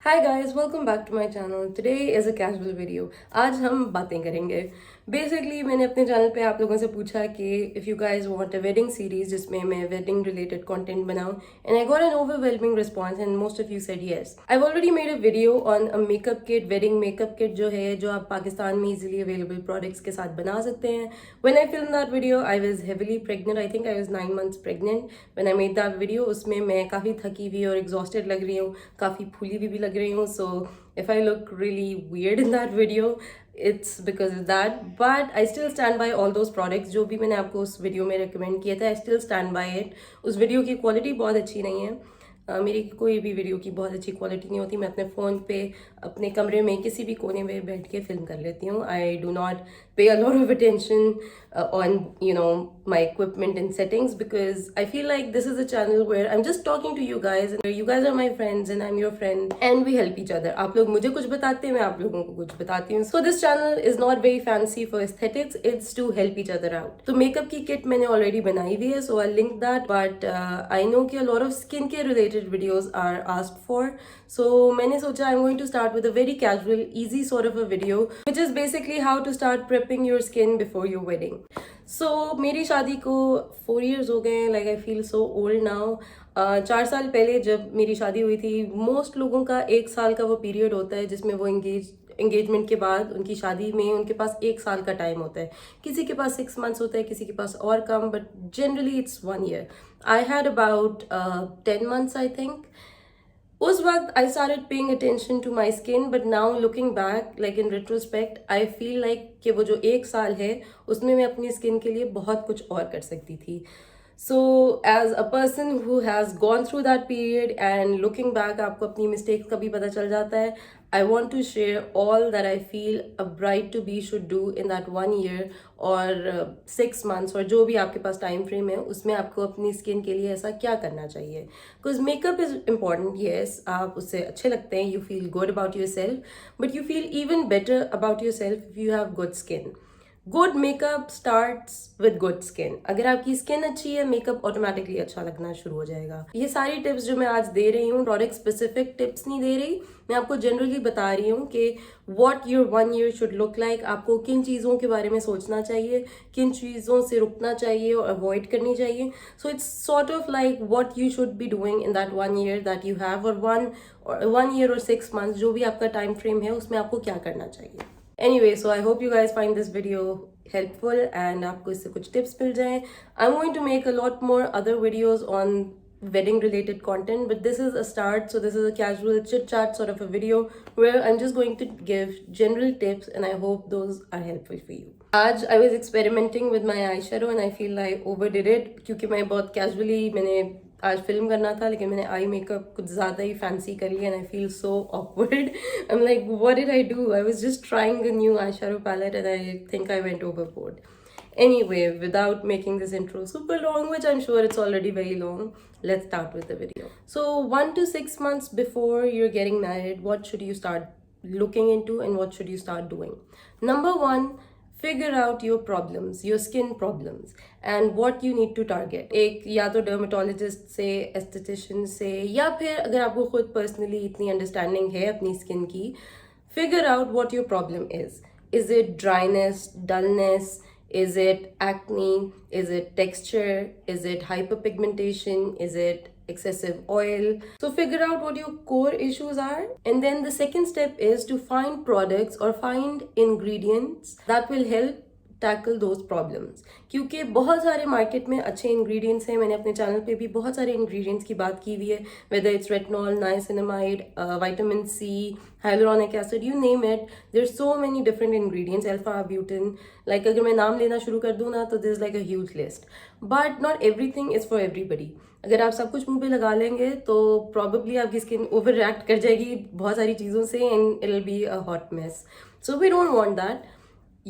Hi guys, welcome back to my channel. Today is a casual video. आज हम बातें करेंगे. Basically मैंने अपने चैनल पे आप लोगों से पूछा कि if you guys want a wedding series जिसमें मैं wedding related content बनाऊं, and I got an overwhelming response and most of you said yes. I've already made a video on a makeup kit, wedding makeup kit जो है जो आप पाकिस्तान में easily available products के साथ बना सकते हैं. When I filmed that video, I was heavily pregnant. I think I was 9 months pregnant when I made that video. उसमें मैं काफ़ी थकी हुई और exhausted लग रही हूँ, काफ़ी फूली भी लग रही हूँ. So if I look really weird in that video, it's because of that. But I still stand by all those products जो भी मैंने आपको उस वीडियो में recommend किया था. I still stand by it. उस वीडियो की क्वालिटी बहुत अच्छी नहीं है. मेरी कोई भी वीडियो की बहुत अच्छी क्वालिटी नहीं होती. मैं अपने फ़ोन पे अपने कमरे में किसी भी कोने में बैठ के फिल्म कर लेती हूँ. आई डू नॉट पे अ lot of attention on my equipment and settings because I feel like this is a channel where I'm just talking to you guys and you guys are my friends and I'm your friend and we help each other. आप लोग मुझे कुछ बताते हैं, मैं आप लोगों को कुछ बताती हूँ. So this channel is not very fancy for aesthetics, it's to help each other out. तो मेकअप की किट मैंने already बनाई हुई है, so I'll link that. But I know कि a lot of skincare related videos are asked for, so मैंने सोचा I'm going to start with a very casual, easy sort of a video which is basically how to start prepping your skin before your wedding. So मेरी शादी को 4 years हो गए हैं. Like I feel so old now. 4 साल पहले जब मेरी शादी हुई थी, मोस्ट लोगों का 1 साल का वो पीरियड होता है जिसमें वो एंगेजमेंट के बाद उनकी शादी में उनके पास 1 साल का टाइम होता है. किसी के पास 6 months होता है, किसी के पास और कम, but generally it's 1 year. I had about 10 months I think. उस वक्त I started paying attention to my skin, but now looking back like in retrospect I feel like कि वो जो 1 साल है उसमें मैं अपनी स्किन के लिए बहुत कुछ और कर सकती थी. So as a person who has gone through that period and looking back आपको अपनी mistakes का भी पता चल जाता है. I want to share all that I feel a bride to be should do in that 1 year or 6 months और जो भी आपके पास time frame है उसमें आपको अपनी skin के लिए ऐसा क्या करना चाहिए. Because makeup is important, yes, आप उससे अच्छे लगते हैं, you feel good about yourself, but you feel even better about yourself if you have good skin. Good makeup starts with good skin. अगर आपकी स्किन अच्छी है, मेकअप ऑटोमेटिकली अच्छा लगना शुरू हो जाएगा. ये सारी टिप्स जो मैं आज दे रही हूँ, प्रोडक्ट स्पेसिफिक टिप्स नहीं दे रही, मैं आपको जनरली बता रही हूँ कि what your 1 year should look like. आपको किन चीज़ों के बारे में सोचना चाहिए, किन चीज़ों से रुकना चाहिए और अवॉइड करनी चाहिए. So it's sort of like what you should be doing in that 1 year that you have, और 1 year और 6 months जो भी आपका टाइम फ्रेम है उसमें आपको क्या करना चाहिए. Anyway, so I hope you guys find this video helpful and आपको इससे कुछ tips मिल जाएं. I'm going to make a lot more other videos on wedding related content, but this is a start, so this is a casual chit chat sort of a video where I'm just going to give general tips and I hope those are helpful for you. आज I was experimenting with my eyeshadow and I feel I overdid it क्योंकि मैं बहुत casually मैंने आज film करना था, लेकिन मैंने आई मेकअप कुछ ज़्यादा ही फैंसी कर लिया and I feel so awkward. I am like what did I do. I was just trying a new eye shadow palette and I think I went overboard. Anyway, without making this intro super long, which I'm sure it's already very long, let's start with the video. So 1 to 6 months before you're getting married, what should you start looking into and what should you start doing? Number 1, figure out your problems, your skin problems and what you need to target. एक या तो dermatologist से, esthetician से, या फिर अगर आपको खुद पर्सनली इतनी अंडरस्टैंडिंग है अपनी स्किन की, figure out what your problem is. Is it dryness, dullness? Is it acne? Is it texture? Is it hyperpigmentation? Is it excessive oil? So figure out what your core issues are, and then the second step is to find products or find ingredients that will help tackle those problems. क्योंकि बहुत सारे market में अच्छे ingredients हैं. मैंने अपने channel पे भी बहुत सारे इंग्रेडिएंट्स की बात की हुई है, whether it's retinol, niacinamide, vitamin C, hyaluronic acid, you name it. There are so many different ingredients, alpha arbutin. Like अगर मैं नाम लेना शुरू कर दूँ ना तो this is like a huge list, but not everything is for everybody. अगर आप सब कुछ मुंह पे लगा लेंगे तो प्रॉबेबली आपकी स्किन ओवर रिएक्ट कर जाएगी बहुत सारी चीज़ों से and it will be a hot mess. So we don't want that.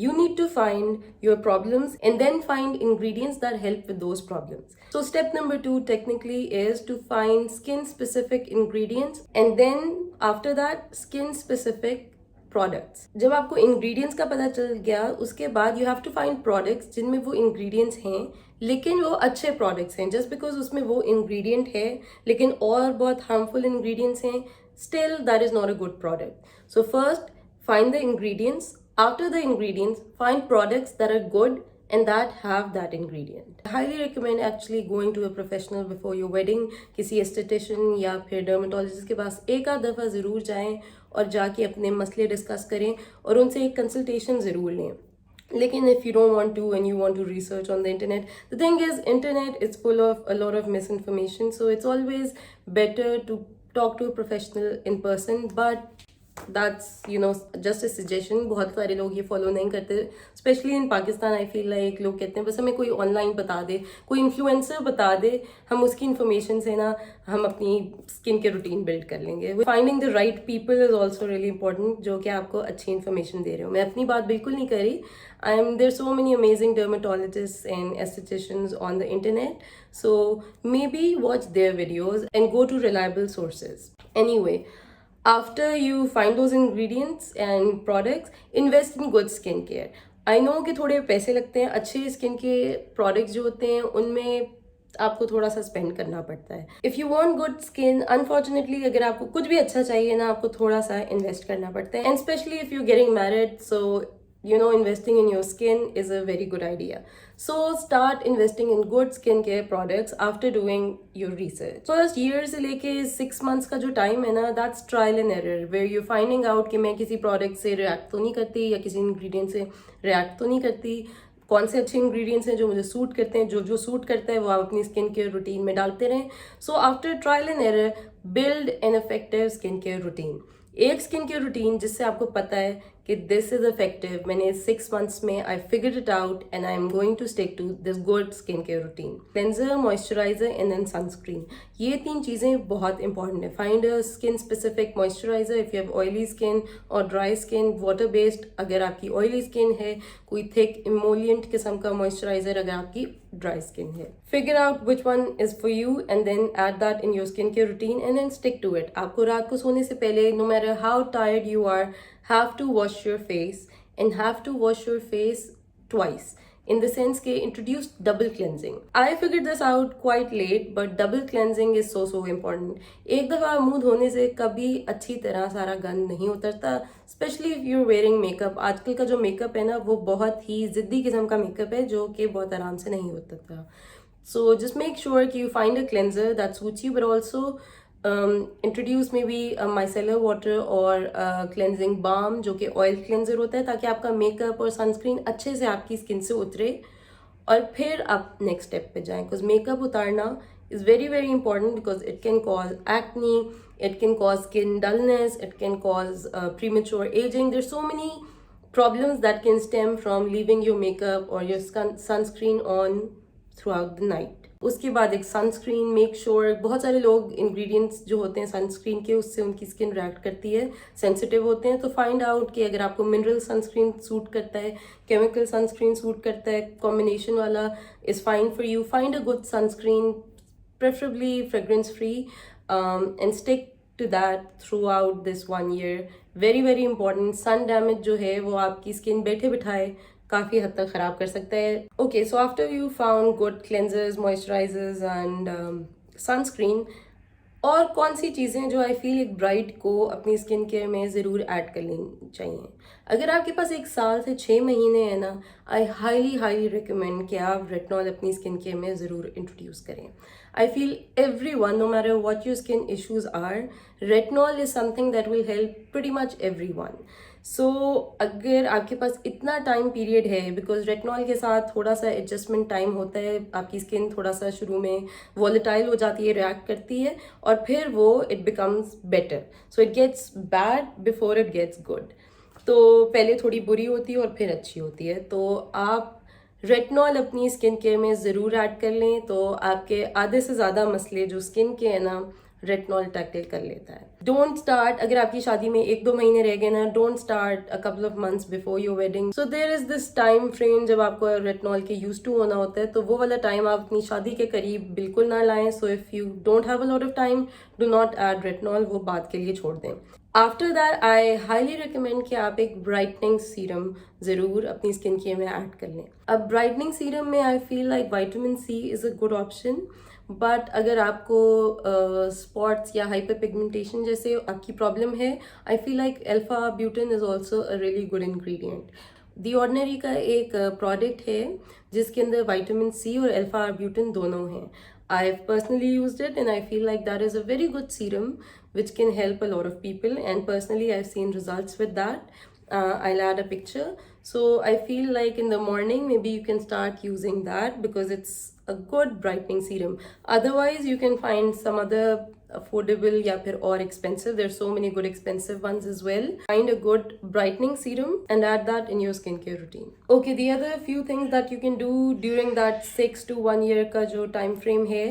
You need to find your problems and then find ingredients that help with those problems. So step number 2 technically is to find skin specific ingredients and then after that skin specific products. जब आपको ingredients का पता चल गया उसके बाद you have to find products जिनमें वो ingredients हैं लेकिन वो अच्छे products हैं. Just because उसमें वो ingredient है लेकिन और बहुत harmful ingredients हैं, still that is not a good product. So first, find the ingredients. After the ingredients, find products that are good and that have that ingredient. I highly recommend actually going to a professional before your wedding. किसी esthetician या फिर dermatologist के पास एक आध दफ़ा ज़रूर जाएं और जाके अपने मसले डिस्कस करें और उनसे एक कंसल्टेशन ज़रूर लें. लेकिन if you don't want to and you want to research on the internet, the thing is internet is full of a lot of misinformation, so it's always better to talk to a professional in person. But that's, you know, just a suggestion. बहुत सारे लोग ये follow नहीं करते, specially in Pakistan. I feel like लोग कहते हैं बस हमें कोई ऑनलाइन बता दे, कोई इन्फ्लुएंसर बता दे, हम उसकी इन्फॉर्मेशन से ना हम अपनी स्किन के रूटीन बिल्ड कर लेंगे. Finding the right people is also really important, जो कि आपको अच्छी इन्फॉर्मेशन दे रहे हो. मैं अपनी बात बिल्कुल नहीं करी. There are so many amazing dermatologists and estheticians on the internet, so maybe watch their videos and go to reliable sources. Anyway, after you find those ingredients and products, invest in good skincare. I know कि थोड़े पैसे लगते हैं. अच्छे skin के products जो होते हैं उनमें आपको थोड़ा सा स्पेंड करना पड़ता है. If you want good skin, unfortunately अगर आपको कुछ भी अच्छा चाहिए ना, आपको थोड़ा सा इन्वेस्ट करना पड़ता है. And specially if you getting married, so you know, investing in your skin is a very good idea. So start investing in good skincare products after doing your research. First year से लेके 6 months का जो time है ना, that's trial and error, where you're finding out कि मैं किसी product से react तो नहीं करती या किसी ingredient से react तो नहीं करती, कौन से अच्छे इंग्रेडिएंट्स हैं जो मुझे सूट करते हैं, जो सूट करता है वो आप अपनी स्किन केयर रूटीन में डालते रहें. So after trial and error, build an effective skin care routine. एक स्किन केयर रूटीन जिससे आपको पता है कि दिस इज इफेक्टिव. मैंने 6 months में I figured it out and I am going to stick to this good skin care routine. Cleanser, moisturiser and then sunscreen. ये 3 चीज़ें बहुत इंपॉर्टेंट है. Find a skin specific moisturiser if you have oily skin और dry skin. Water based अगर आपकी oily skin है, कोई thick emollient किस्म का मॉइस्चराइजर अगर आपकी ड्राई स्किन है. Figure out which one is for you and then add that in your skin care routine and then stick to it. आपको रात को सोने से पहले, no matter how tired you are, have to wash your face and have to wash your face twice, in the sense ke introduce double cleansing. I figured this out quite late, but double cleansing is so important. एक दफ़ा मुंह धोने से कभी अच्छी तरह सारा गंद नहीं उतरता, specially if you wearing makeup. आजकल का जो मेकअप है ना, वो बहुत ही ज़िद्दी किस्म का मेकअप है जो कि बहुत आराम से नहीं उतरता. So just make sure कि you find a cleanser that suits you, but also introduce maybe a micellar water or a cleansing balm जो कि ऑयल क्लेंजर होता है, ताकि आपका मेकअप और सनस्क्रीन अच्छे से आपकी स्किन से उतरे और फिर आप नेक्स्ट स्टेप पे जाएं. बिकॉज मेकअप उतारना is very important because it can cause acne, it can cause skin dullness, it can cause premature aging. There's so many problems that can stem from leaving your makeup or your sunscreen on throughout the night. उसके बाद एक sunscreen. Make sure, बहुत सारे लोग ingredients जो होते हैं sunscreen के, उससे उनकी स्किन रिएक्ट करती है, सेंसिटिव होते हैं. तो फाइंड आउट कि अगर आपको मिनरल सनस्क्रीन सूट करता है, केमिकल सनस्क्रीन सूट करता है, कॉम्बिनेशन वाला is fine for you. Find a good sunscreen, preferably fragrance free, and stick to that throughout this 1 year. Very important. Sun damage जो है वो आपकी स्किन बैठे बिठाए काफ़ी हद तक ख़राब कर सकता है. Okay, so after you found good cleansers, moisturisers and sunscreen, और कौन सी चीज़ें जो आई फील एक ब्राइड को अपनी स्किन केयर में ज़रूर ऐड कर लेनी चाहिए. अगर आपके पास 1 साल से 6 महीने है ना, आई हाईली रिकमेंड कि आप रेटिनॉल अपनी स्किन केयर में ज़रूर इंट्रोड्यूस करें. I feel everyone, no matter what your skin issues are, retinol is something that will help pretty much everyone. सो अगर आपके पास इतना टाइम पीरियड है, बिकॉज रेटिनॉल के साथ थोड़ा सा एडजस्टमेंट टाइम होता है. आपकी स्किन थोड़ा सा शुरू में वॉलेटाइल हो जाती है, रिएक्ट करती है, और फिर वो it becomes better. So it gets bad before it gets good. तो पहले थोड़ी बुरी होती है और फिर अच्छी होती है. तो आप रेटिनॉल अपनी स्किन केयर में ज़रूर ऐड कर लें, तो आपके आधे से ज़्यादा मसले जो स्किन के हैं ना, रेटिनॉल टैकल कर लेता है. डोंट स्टार्ट, अगर आपकी शादी में 1-2 महीने रह गए ना, don't start a couple of months before your wedding. So there is this time frame जब आपको रेटिनॉल के यूज टू होना होता है, तो वो वाला टाइम आप अपनी शादी के करीब बिल्कुल ना लाएं. So if you don't have a lot of time, do not add retinol, वो बात के लिए छोड़ दें. After that I highly recommend कि आप एक ब्राइटनिंग सीरम ज़रूर अपनी स्किन केयर में ऐड कर लें. अब ब्राइटनिंग सीरम में I feel like vitamin C is a good option. But अगर आपको स्पॉट्स या हाइपर पिगमेंटेशन जैसे आपकी प्रॉब्लम है, I feel like alpha arbutin is also a really good ingredient. The ordinary का एक प्रोडक्ट है जिसके अंदर विटामिन सी और अल्फा आर्ब्यूटिन दोनों हैं। I've personally used it and I feel like that is a very good serum which can help a lot of people, and personally I've seen results with that. I'll add a picture. So I feel like in the morning maybe you can start using that because it's a good brightening serum. Otherwise you can find some other affordable या फिर और expensive. There's so many good expensive ones as well. Find a good brightening serum and add that in your skincare routine. Okay, the other few things that you can do during that 6 to 1 year का जो time frame है,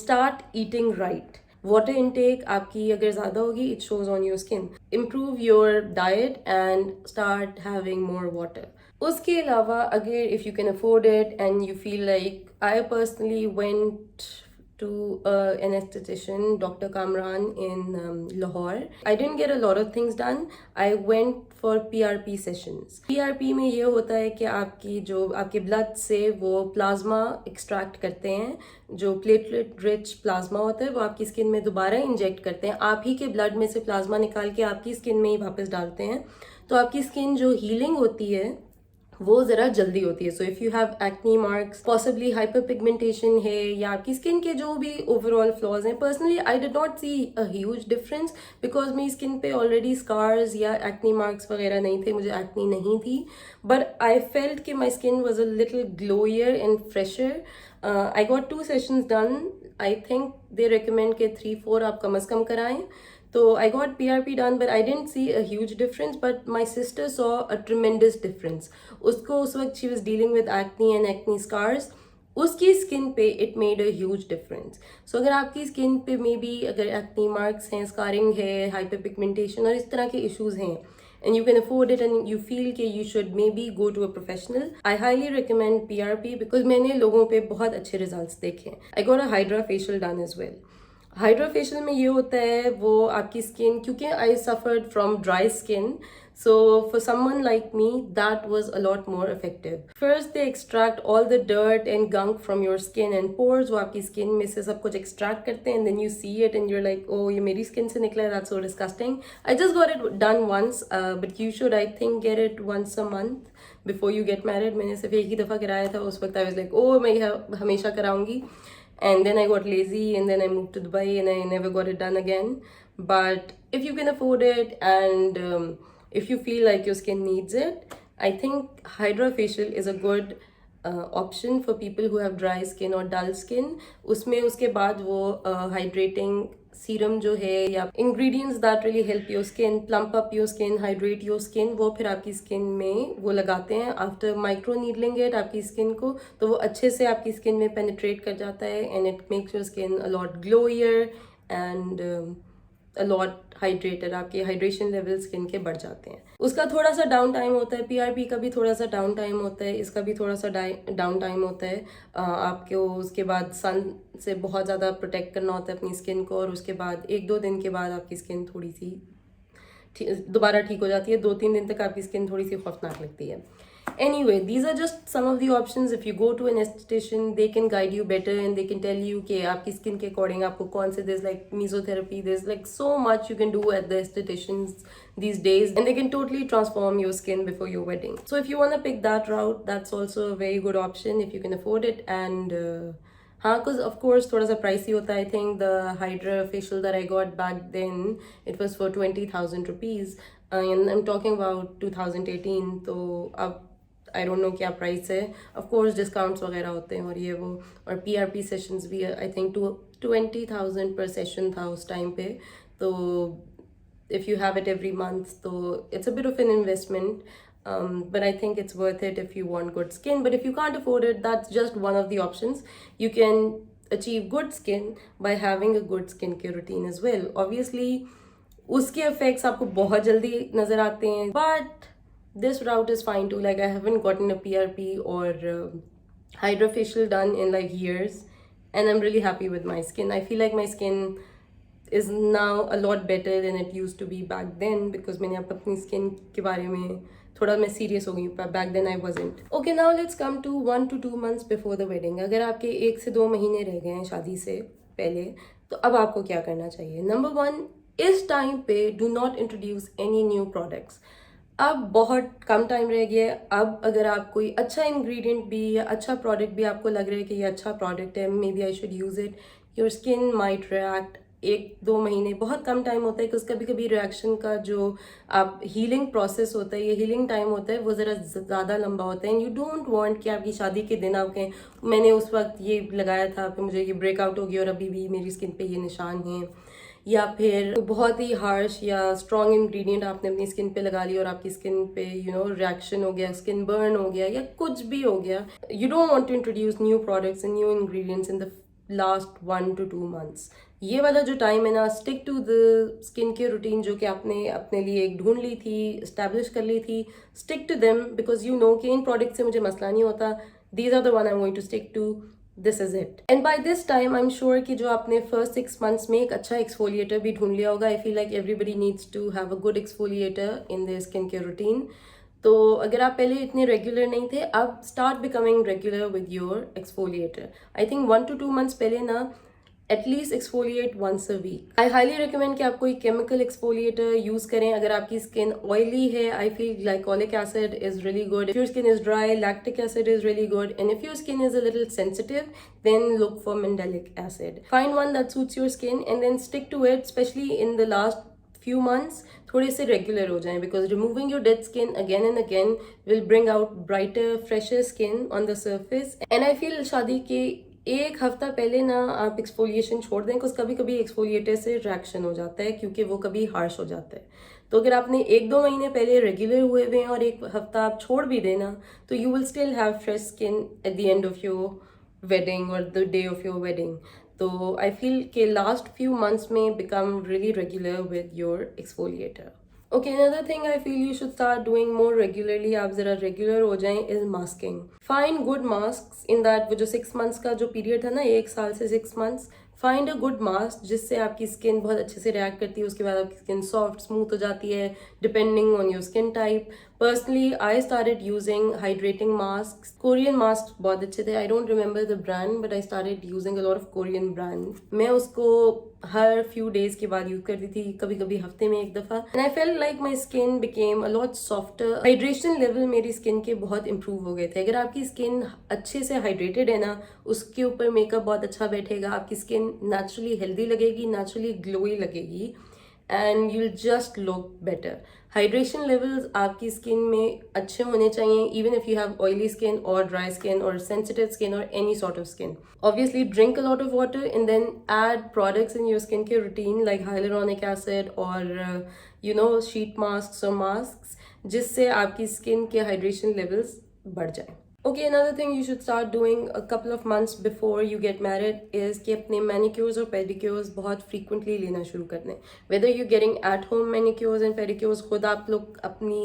start eating right. Water intake आपकी अगर ज़्यादा होगी, it shows on your skin. Improve your diet and start having more water. उसके अलावा अगर if you can afford it and you feel like, I personally went to an esthetician, Dr. Kamran in Lahore. I didn't get a lot of things done. I went for PRP sessions. PRP में ये होता है कि आपकी जो आपके blood से वो प्लाज्मा एक्सट्रैक्ट करते हैं, जो प्लेटलेट रिच प्लाज्मा होता है वो आपकी स्किन में दोबारा इंजेक्ट करते हैं. आप ही के ब्लड में से प्लाज्मा निकाल के आपकी स्किन में ही वापस डालते हैं, तो आपकी स्किन जो हीलिंग होती है वो ज़रा जल्दी होती है. So if you have acne marks, possibly hyperpigmentation है, या आपकी स्किन के जो भी ओवरऑल फ्लॉज हैं, personally I did not see a huge difference because मेरी स्किन पे ऑलरेडी स्कार्स या एक्नी मार्क्स वगैरह नहीं थे, मुझे एक्नी नहीं थी. बट आई फेल्ट कि my skin was a little glowier and fresher. I got 2 sessions done. I think they recommend के 3-4 आप कम अज़ कम कराएं. So I got PRP done, but I didn't see a huge difference. But my sister saw a tremendous difference. उसको उस वक्त she was dealing with acne and acne scars. उसकी skin पे it made a huge difference. So अगर आपकी skin पे maybe अगर acne marks हैं, scarring है, hyperpigmentation और इस तरह के issues हैं, and you can afford it and you feel कि you should maybe go to a professional, I highly recommend PRP because मैंने लोगों पे बहुत अच्छे results देखे हैं. I got a hydra facial done as well. Hydra facial में ये होता है, वो आपकी स्किन, क्योंकि I suffered from dry skin, so for someone like me that was a lot more effective. First they extract all the dirt and gunk from your skin and pores. वो आपकी skin में से सब कुछ extract करते हैं and then you see it and you're like, ओ ये मेरी स्किन से निकला है, that's so disgusting. I just got it done once, but you should I think get it once a month before you get married. मैंने सिर्फ एक ही दफ़ा कराया था, उस वक्त आई वाज लाइक, ओ मैं हमेशा कराऊंगी. And then I got lazy and then I moved to Dubai and I never got it done again. But if you can afford it and if you feel like your skin needs it, I think Hydra Facial is a good option for people who have dry skin or dull skin. उसमें उसके बाद वो hydrating serum जो है या ingredients that really help your skin, plump up your skin, hydrate your skin, वो फिर आपकी स्किन में वो लगाते हैं आफ्टर माइक्रो नीडलिंग इट आपकी स्किन को, तो वो अच्छे से आपकी स्किन में पेनिट्रेट कर जाता है and it makes your skin a lot glowier and a lot hydrated. आपके हाइड्रेशन लेवल स्किन के बढ़ जाते हैं. उसका थोड़ा सा डाउन टाइम होता है, पीआरपी का भी थोड़ा सा डाउन टाइम होता है, इसका भी थोड़ा सा डाउन टाइम होता है. आपको उसके बाद सन से बहुत ज़्यादा प्रोटेक्ट करना होता है अपनी स्किन को, और उसके बाद 1-2 दिन के बाद आपकी स्किन थोड़ी सी दोबारा ठीक हो जाती है. 2-3 दिन तक आपकी स्किन थोड़ी सी खौफनाक लगती है. Anyway, these are just some of the options. If you go to an esthetician, they can guide you better and they can tell you कि आपकी skin के according आपको कौन से, there's like mesotherapy, there's like so much you can do at the estheticians these days, and they can totally transform your skin before your wedding. So if you want to pick that route, that's also a very good option if you can afford it. And हाँ, because of course थोड़ा सा pricey होता है. I think the Hydra facial that I got back then, it was for 20,000 rupees, and I'm talking about 2018. तो अब I don't know क्या price है. Of course discounts वगैरह होते हैं और ये वो, और पीआरपी सेशंस भी आई थिंक 20,000 पर सेशन था उस टाइम पे. तो if you have it every month तो it's a bit of an investment, but I think it's worth it if you want good skin. But if you can't afford it, that's just one of the options. You can achieve good skin by having a good skincare routine as well. Obviously उसके effects आपको बहुत जल्दी नज़र आते हैं, but this route is fine too. Like I haven't gotten a PRP or Hydra facial done in like years, and I'm really happy with my skin. I feel like my skin is now a lot better than it used to be back then, because मैंने अब अपनी skin के बारे में थोड़ा मैं serious हो गई हूँ, back then I wasn't. Okay, now let's come to 1 to 2 months before the wedding. अगर आपके 1 से 2 महीने रह गए हैं शादी से पहले, तो अब आपको क्या करना चाहिए? नंबर 1, इस टाइम पे do not introduce any new products. अब बहुत कम टाइम रह गया है. अब अगर आप कोई अच्छा इंग्रेडिएंट भी या अच्छा प्रोडक्ट भी आपको लग रहा है कि ये अच्छा प्रोडक्ट है, maybe I should use it, your skin might react. 1-2 महीने बहुत कम टाइम होता है, बिकॉज कभी कभी रिएक्शन का जो आप हीलिंग प्रोसेस होता है, ये हीलिंग टाइम होता है, वो ज़रा ज़्यादा लंबा होता है. एंड यू डोंट वांट कि आपकी शादी के दिन आप कहें मैंने उस वक्त ये लगाया था, फिर मुझे ये ब्रेकआउट हो गया और अभी भी मेरी स्किन पे ये निशान हैं. या फिर बहुत ही हार्श या स्ट्रॉन्ग इंग्रेडिएंट आपने अपनी स्किन पे लगा लिया और आपकी स्किन पे रिएक्शन हो गया, स्किन बर्न हो गया या कुछ भी हो गया. You don't want to introduce new products and new ingredients in the last 1 to 2 months. ये वाला जो टाइम है ना, stick to the skin care routine जो कि आपने अपने लिए एक ढूंढ ली थी, इस्टेब्लिश कर ली थी. Stick to them, because you know कि इन प्रोडक्ट से मुझे मसला नहीं होता. These are the one I am going to stick to. This is it. And by this time I am sure कि जो आपने फर्स्ट 6 months में एक अच्छा एक्सफोलिएटर भी ढूंढ लिया होगा. I feel like everybody needs to have a good exfoliator in their skin care routine. तो अगर आप पहले इतने रेगुलर नहीं थे, अब start becoming regular with your exfoliator. I think 1 to 2 months पहले ना at least exfoliate once a week. I highly recommend कि आप कोई केमिकल एक्सफोलिएटर यूज करें. अगर आपकी स्किन ऑयली है, I feel glycolic acid is really good. If your skin is dry, lactic acid is really good. And if your skin is a little sensitive, then look for mandelic acid. Find one that suits your skin and then stick to it, especially in the last few months. थोड़े से regular हो जाएं, because removing your dead skin again and again will bring out brighter, fresher skin on the surface. And I feel शादी के 1 हफ्ता पहले ना आप एक्सफोलिएशन छोड़ दें, बिकॉज कभी कभी एक्सफोलिएटर से रिएक्शन हो जाता है, क्योंकि वो कभी हार्श हो जाता है. तो अगर आपने 1-2 महीने पहले रेगुलर हुए हुए हैं और 1 हफ्ता आप छोड़ भी देना, तो you will still have fresh skin at the end of your wedding or the day of your wedding. So I feel के last few months may become really regular with your exfoliator. Okay, another thing I feel you should start doing more regularly, आप जरा regular हो जाएं, is masking. Find good masks in that वो जो 6 months का जो period था ना, 1 साल से 6 months, find a good mask जिससे आपकी स्किन बहुत अच्छे से रिएक्ट करती है. उसके बाद आपकी स्किन सॉफ्ट स्मूथ हो जाती है, depending on your skin type. Personally I started using hydrating mask. Korean mask बहुत अच्छे थे. I don't remember the brand, but I started using a lot of Korean brand. मैं उसको हर फ्यू डेज के बाद यूज करती थी, कभी कभी हफ्ते में 1 दफा. And I felt like my skin became a lot softer. Hydration level मेरी स्किन के बहुत इंप्रूव हो गए थे. अगर आपकी स्किन अच्छे से हाइड्रेटेड है ना, उसके ऊपर मेकअप बहुत अच्छा बैठेगा. आपकी स्किन नेचुरली हेल्दी लगेगी, नेचुरली ग्लोई लगेगी, and you'll just look better. Hydration levels आपकी स्किन में अच्छे होने चाहिए, even if you have oily skin और ड्राई स्किन और सेंसिटिव स्किन और any sort of skin. Obviously drink a lot of water and then add products in your skincare routine like hyaluronic acid or sheet masks or masks, जिससे आपकी skin के hydration levels बढ़ जाए. Okay, another thing you should start doing a couple of months before you get married is कि अपने manicures और pedicures बहुत frequently लेना शुरू कर दें. Whether you're getting at home manicures and pedicures खुद आप लोग अपनी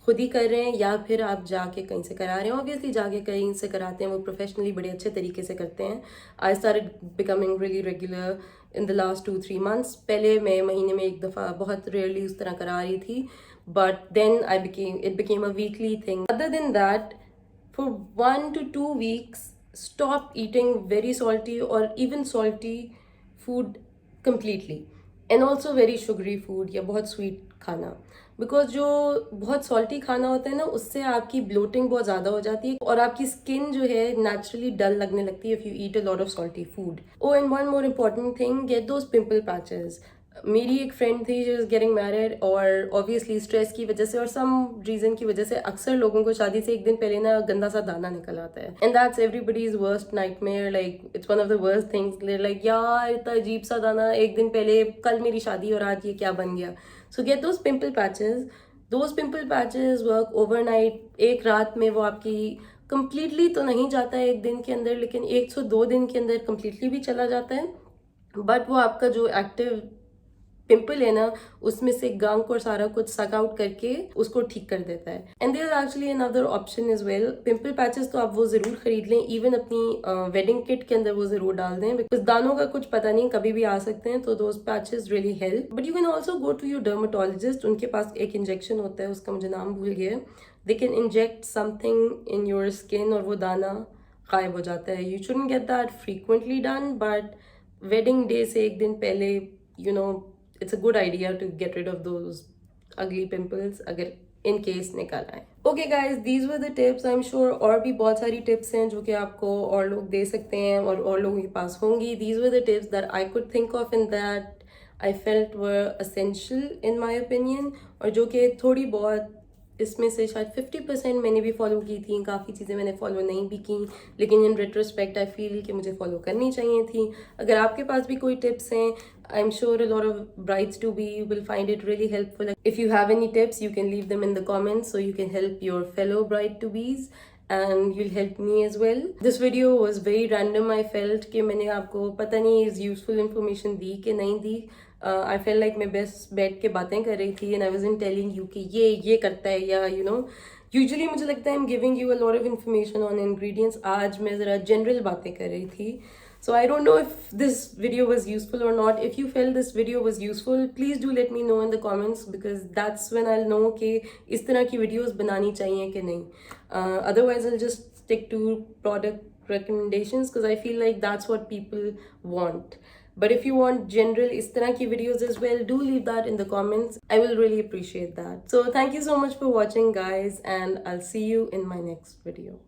खुद ही कर रहे हैं या फिर आप जाके कहीं से करा रहे हैं. ऑब्वियसली जाके कहीं से कराते हैं, वो प्रोफेशनली बड़े अच्छे तरीके से करते हैं. I started becoming really regular in the last 2-3 months. पहले मैं महीने में 1 दफ़ा बहुत रेयरली उस तरह करा रही थी, but then it became a weekly thing. Other than that, for 1 to 2 weeks, stop eating very salty or even salty food completely, and also very sugary food या बहुत sweet खाना. बिकॉज जो बहुत सॉल्टी खाना होता है ना, उससे आपकी ब्लोटिंग बहुत ज़्यादा हो जाती है और आपकी स्किन जो है नेचुरली डल लगने लगती है if you eat a lot of salty food. Oh and one more important thing, get those pimple patches. मेरी एक फ्रेंड थी जो इज गेटिंग मैरिड, और ऑब्वियसली स्ट्रेस की वजह से और सम रीजन की वजह से अक्सर लोगों को शादी से 1 दिन पहले ना गंदा सा दाना निकल आता है. And that's everybody's worst nightmare. Like it's one of the worst things. Like यार इतना अजीब सा दाना 1 दिन पहले, कल मेरी शादी और आज ये क्या बन गया. सो gate those pimple patches. Those pimple patches work overnight. एक रात में वो आपकी कंप्लीटली तो नहीं जाता है 1 दिन के अंदर, लेकिन 1 से 2 दिन के अंदर कंप्लीटली भी चला जाता है. बट वो आपका जो एक्टिव पिंपल है ना उसमें से गंक और सारा कुछ सक आउट करके उसको ठीक कर देता है. And there is actually another option as well. Pimple patches तो आप वो जरूर खरीद लें, इवन अपनी वेडिंग किट के अंदर वो जरूर डाल दें, बिकॉज दानों का कुछ पता नहीं कभी भी आ सकते हैं, तो those patches really help. But you can also go to your dermatologist. उनके पास एक इंजेक्शन होता है, उसका मुझे नाम भूल गया. They can inject something in your skin और वो दाना गायब हो जाता है. You shouldn't get that frequently done, but wedding day से एक दिन पहले you know it's a good idea to get rid of those ugly pimples अगर in case निकल आए. Okay guys, these were the tips. I'm sure और भी बहुत सारी tips हैं जो कि आपको और लोग दे सकते हैं और लोगों के पास होंगी. These were the tips that I could think of and that I felt were essential in my opinion, और जो कि थोड़ी बहुत इसमें से शायद 50% मैंने भी फॉलो की थी. काफ़ी चीज़ें मैंने फॉलो नहीं भी की, लेकिन इन रेट्रोस्पेक्ट आई फील कि मुझे फॉलो करनी चाहिए थी. अगर आपके पास भी कोई टिप्स हैं, I am sure a lot of brides to be will find it really helpful. If you have any tips you can leave them in the comments so you can help your fellow bride to be's and you'll help me as well. This video was very random. I felt कि मैंने आपको पता नहीं is useful information दी कि नहीं दी. I felt like मैं बस बैठ के बातें कर रही थी and I wasn't telling you कि ये करता है या you know. Usually मुझे लगता है I'm giving you a lot of information on ingredients. आज मैं ज़रा general बातें कर रही थी. So I don't know if this video was useful or not. If you felt this video was useful, please do let me know in the comments because that's when I'll know कि इस तरह की videos बनानी चाहिए कि नहीं. Otherwise I'll just stick to product recommendations because I feel like that's what people want. But if you want general इस तरह की videos as well, do leave that in the comments. I will really appreciate that. So thank you so much for watching guys and I'll see you in my next video.